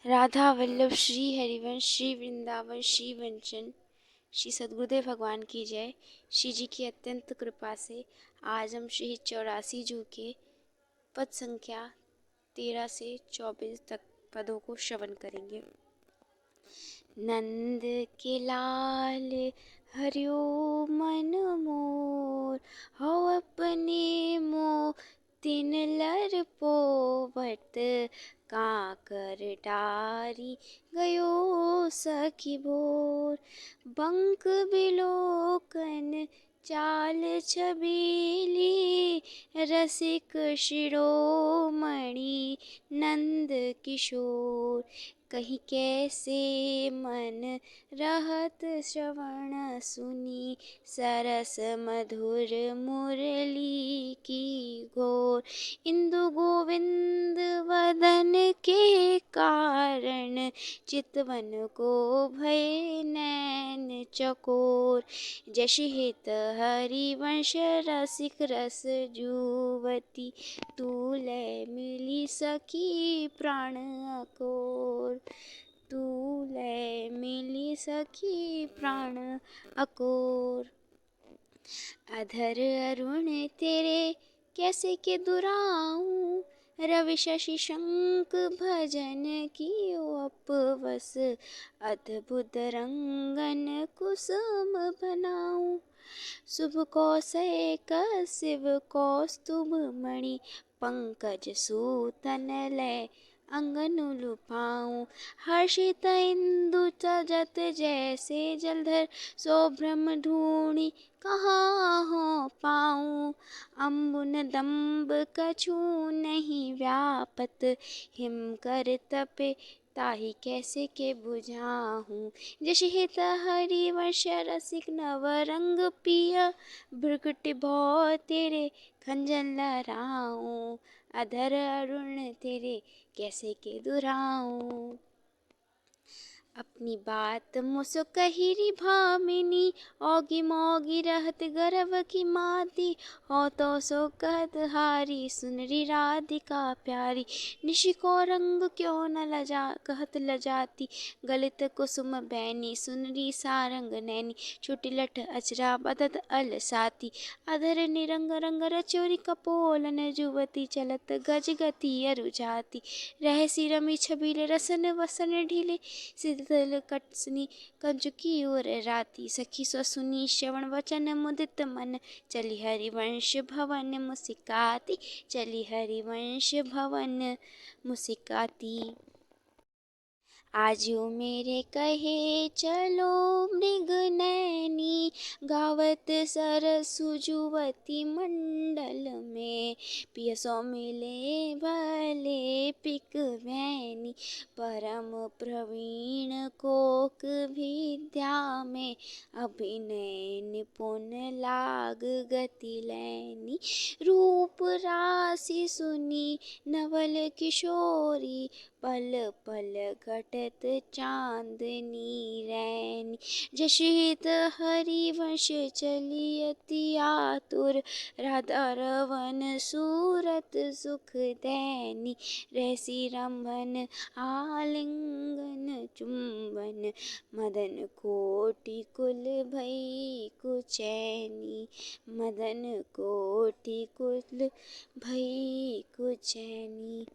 राधा वल्लभ श्री हरिवंश श्री वृंदावन श्री वंचन श्री सद्गुरुदेव भगवान की जय। श्री जी की अत्यंत कृपा से आज हम श्री 84 जू के पद संख्या 13 से 24 तक पदों को श्रवण करेंगे। नंद के लाल हरियो मन मोर, हो अपने मोह तिन लर पोवत, काकर डारी गयो सखी भोर। बंक बिलोकन चाल छबीली, रसिक शिरोमणि नंद किशोर। कहीं कैसे मन रहत श्रवण सुनी, सरस मधुर मुरली की घोर। इंदु गोविंद वदन के कारण, चितवन को भय नैन चकोर। जश हित हरिवंश रसिक रस जुवती, तूले मिली सखी प्राण अकोर। तूले मिली सखी प्राण अकोर। अधर अरुण तेरे कैसे के दुराऊं, रवि शशि शंख भजन कियो अपवस। अद्भुत रंगन कुसुम बनाऊं, शुभ कौशैक शिव कौस्तुभ मणि। पंकज सूतन लय अंगनु लुभाऊं, हर्षित इंदु तजत जैसे जलधर। सो ब्रह्म ढूंढी कहाँ हो पाऊं, अम्बुन दम्ब कछु नहीं व्यापत। हिम कर तपे ताहि कैसे के बुझाऊं, जश हित हरिवंश रसिक नव रंग पिया। भृगुटि भौ तेरे खंजन लहराऊं, अधर अरुण तेरे कैसे के दुराऊं। अपनी बात मुसो कहिरी भामिनी, औगी मौगी रहत गर्भ की माती। हो तो सो कहत हारी सुनरी राधिका प्यारी। निशि को रंग क्यों न लजा कहत लजाती, गलित कुसुम बैनी सुनरी सारंग नैनी। छोटी लठ अचरा बदत अलसाती, अधर निरंग रंग रचोरी कपोलन जुवती। चलत गज गति अरु जाती, रहसी रमी छबीले रसन वसन ढीले। शीतल कटसनी कंचुकी ओर राती, सखी सो सुनी श्रवण वचन मुदित मन। चली हरिवंश भवन मुसिकाती, चली हरिवंश भवन मुसिकाती। आजू मेरे कहे चलो मृग नैनी, गावत सरसु जुवती मंडल में। पिया सो मिले भले पिक भैनी, परम प्रवीण कोक विद्या में। अभिनय निपुण लाग गति लैनी, रूप राशि सुनी नवल किशोरी। पल पल घटत चांदनी रैनी, जश हित हरिवंश चली अति आतुर। राधा रवन सूरत सुख दैनी, रहसी रंभन आलिंगन चुंबन। मदन कोटि कुल भई कुचैनी, मदन कोटि कुल भई कुचैनी।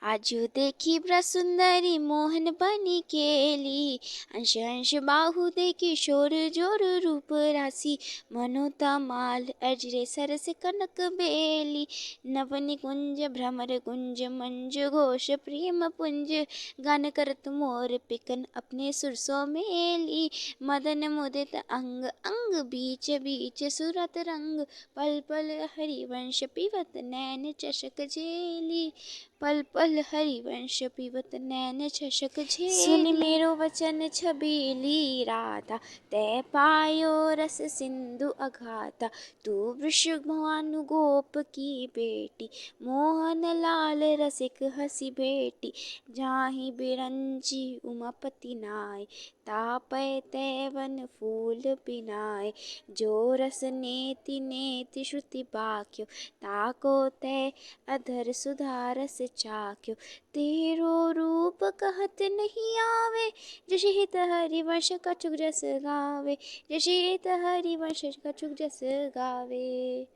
आजू देखी ब्रसुंदरी मोहन बनी केली, अंश अंश बाहु देखी शोर जोर रूप राशि। मनोतमाल अजरे सरस कनक बेली, नवनि कुंज भ्रमर कुंज मंज घोष प्रेम पुंज। गान करत मोर पिकन अपने सुरसों मेली, मदन मुदित अंग अंग बीच बीच सुरत रंग। पल पल हरिवंश पीवत नैन चषक झेली, पल पल हरिवंश पीवत नैन चषक झेली। सुनि मेरो वचन छबीली राधा, तै पायो रस सिंधु अगाधा। तू वृषभानु गोप की बेटी, मोहन लाल रसिक हसी भेटी। जाहि बिरंची उमापति नाय, तापै तै वन फूल पिनाय। जो रस नेति नेति श्रुति बाक्यो, ताको तै अधर सुधा रस चाख्यो। तेरो रूप रूप कहत नहीं आवे, जस हित हरिवंश कछुक जस गावे, जस हित हरिवंश कछुक जस गावे।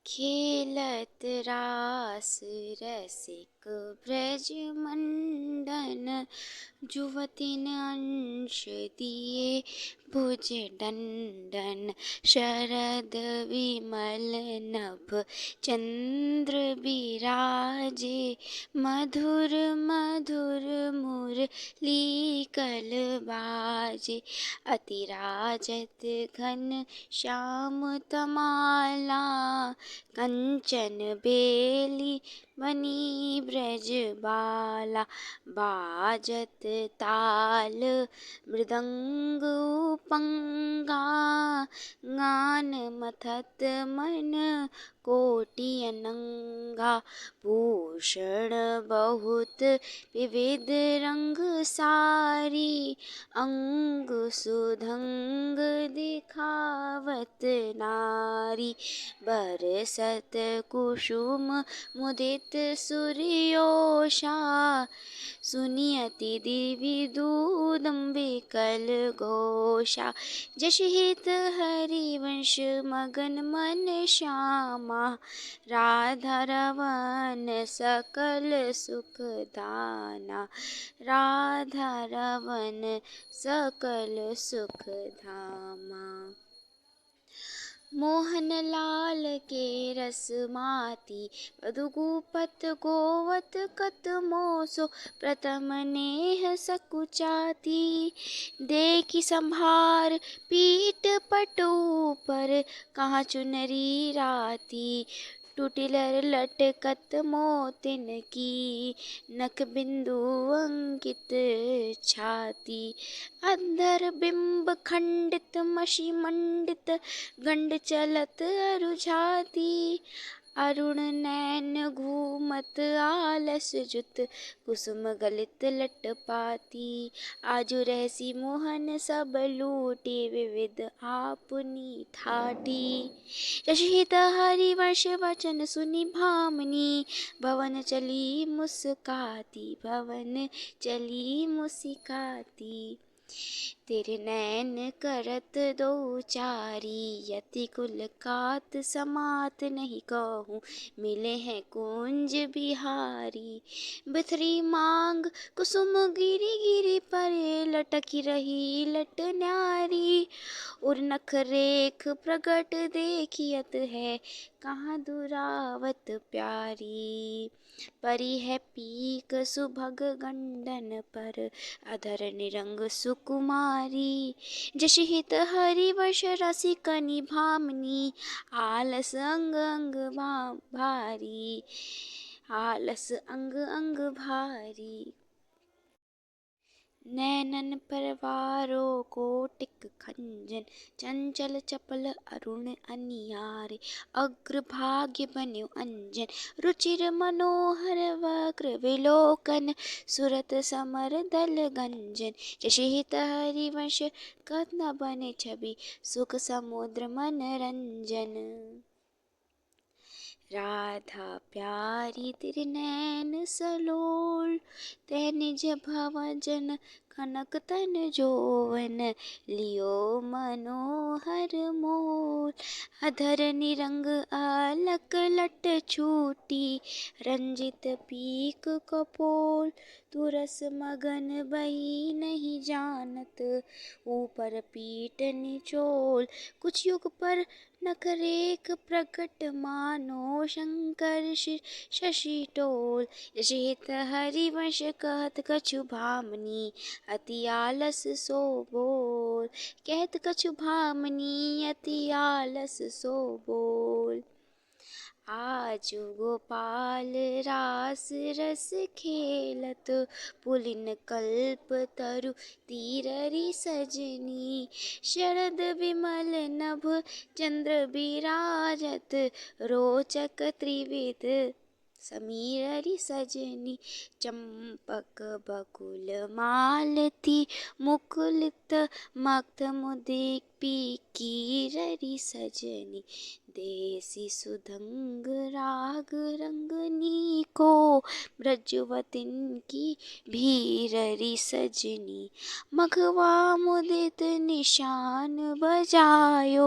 खेलत रास रसिक ब्रज मंडन, जुवतिन अंश दिए भुज दंडन। शरद विमल नभ चंद्र बिराजे, मधुर मधुर मुरली कल बाजे। अतिराजत घन श्याम तमाला, कंचन बेली मणि ब्रज बाला। बाजत ताल मृदंग उपंगा, गान मथत मन कोटि अनंगा। भूषण बहुत विविध रंग सारी, अंग सुधंग दिखावत नारी। बरसत कुसुम मुदित सूर्योषा, सुनि अति दिविदूदम विकल घोषा। जस हित हरिवंश मगन मन श्यामा, राधा रवन सकल सुख दाना। राधा रवन सकल सुख धामा। मोहन लाल के रस माती, मधुगूपत गोवत कत मोसो। प्रथम नेह सकुचाती, देखि संभार पीठ पटु पर। कहाँ चुनरी राती, टूटिलर लटकत मोतिन की। नख बिंदु अंकित छाती, अधर बिंब खंडित मषि मंडित। गंड चलत अरु छाती, अरुण नैन घूमत आलस जुत। कुसुम गलित लट पाती, आजु रहसी मोहन सब लूटी। विविध आपुनी ठाठी, जस हित हरिवंश वचन सुनि भामिनी। भवन चली मुस्काती, भवन चली मुस्काती। तेरे नैन करत दो चारी, यति कुल कात समात नहीं कहूँ। मिले हैं कुंज बिहारी, बिथरी मांग कुसुम गिरी गिरी परे। लटकी रही लट न्यारी, और नख रेख प्रगट देखियत है। कहाँ दुरावत प्यारी, परी है पीक सुभग गंडन पर। अधर निरंग सुकुमारी, जस हित हरिवंश रसिकनि भामिनी। आलस अंग अंग भारी, आलस अंग अंग भारी। नैनन परवारो कोटिक खंजन, चंचल चपल अरुण अनियारे। अग्रभाग्य बन्यो अंजन, रुचिर मनोहर वक्र विलोकन। सुरत समर दल गंजन, जस हित हरिवंश कत न बने छवि। सुख समुद्र मनरंजन। राधा प्यारी तेरे नैन सलोल, तै निज भवजन कनक तन जोवन। लियो मनोहर मोल, अधर निरंग अलक लट छूटी। रंजित पीक कपोल, तू रस मगन बही नहीं जानत। ऊपर पीठ निचोल, कुछ युग पर नख रेख प्रकट मानो। शंकर शशि टोल, जस हित हरिवंश कहत कछु भामिनी। अति आलस सो बोल, कहत कछु भामिनी। अति आलस सो बोल। आजु गोपाल रास रस खेलत, पुलिन कल्प तरु तीररी सजनी। शरद विमल नभ चंद्र बिराजत, रोचक त्रिविध समीर हरि सजनी चंपक बकुल मालती मुकुलित मक्त मुदिक पीकीर हरि सजनी देसी सुधंग राग रंगनी को ब्रजवतिन की भीर हरि सजनी मघवा मुदित निशान बजायो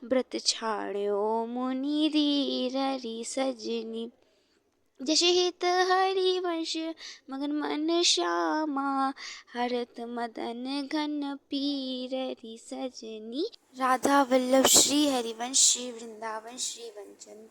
व्रत छाड़ो मुनि धीर हरि सजनी जश हित हरिवंश मगन मन श्यामा हरत मदन घन पीर हरि सजनी। राधा वल्लभ श्री हरिवंश श्री वृंदावन श्री वंचन।